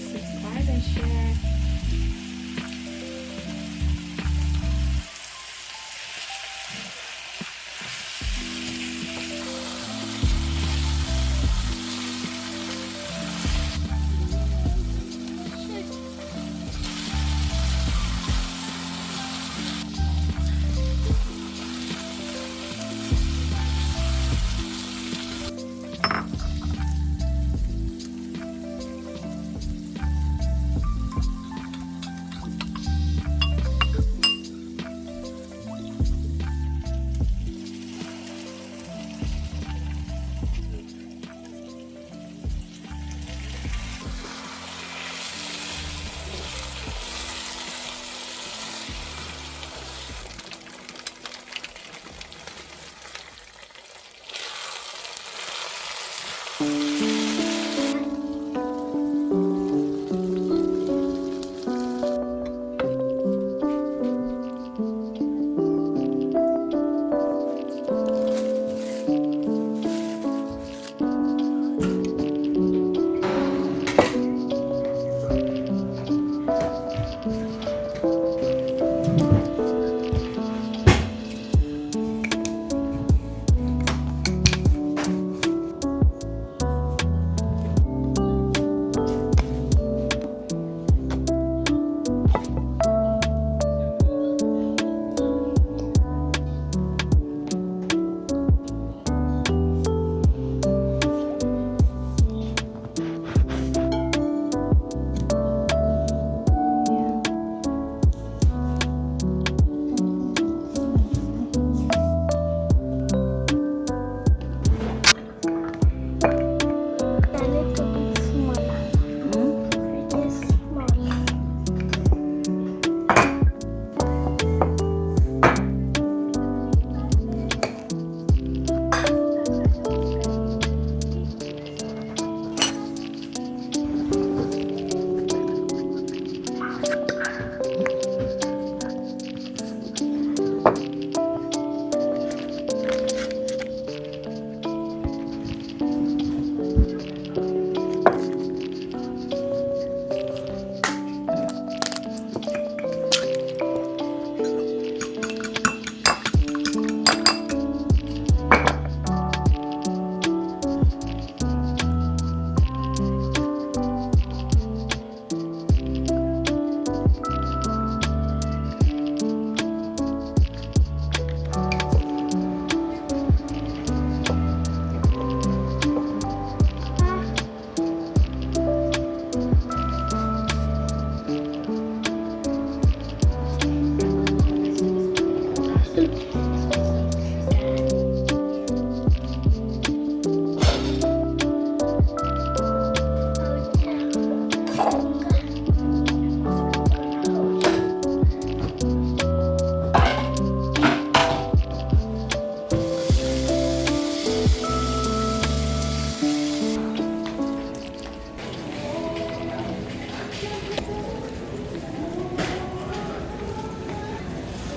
Subscribe and share.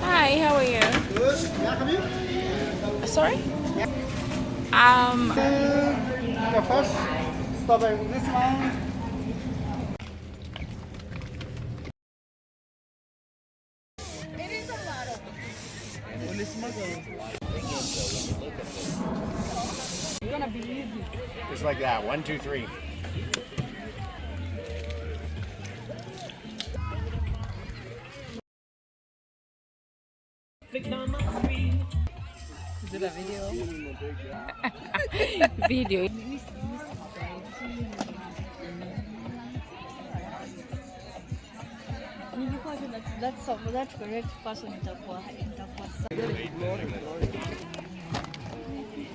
Hi, how are you? Good. Yeah, come here. Sorry? The first strawberry with this one. It's gonna be easy. Just like that. 1, 2, 3. Is it a video? Video. That's correct person itakuwa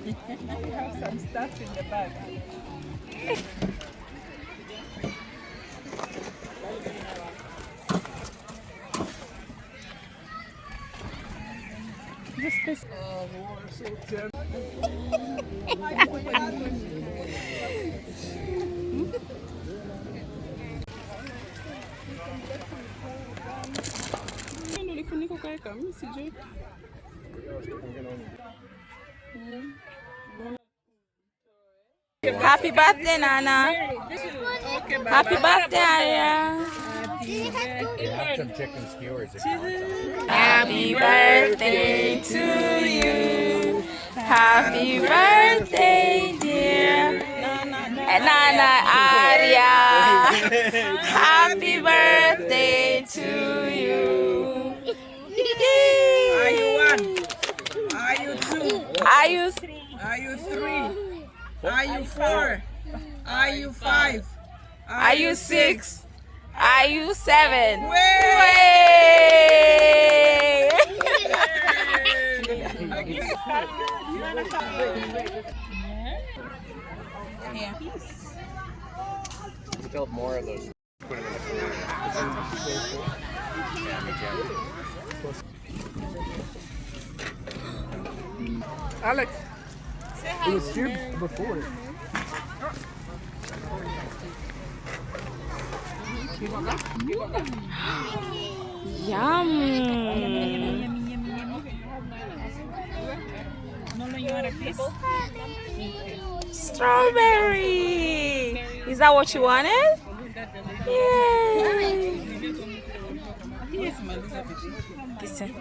We have some stuff in the bag. Happy birthday, Nana. Happy birthday, Arya. Some chicken skewers. Happy birthday to you. Happy birthday, dear Nana Arya. Happy birthday to you. Are you one? Are you two? Are you three? Are you three? Are you four? Are you five? Are you six? Are you seven? Way! We built more of those. Put it in the freezer. Alex, it was here before. Yum. Strawberry. Is that what you wanted? Yay. Listen.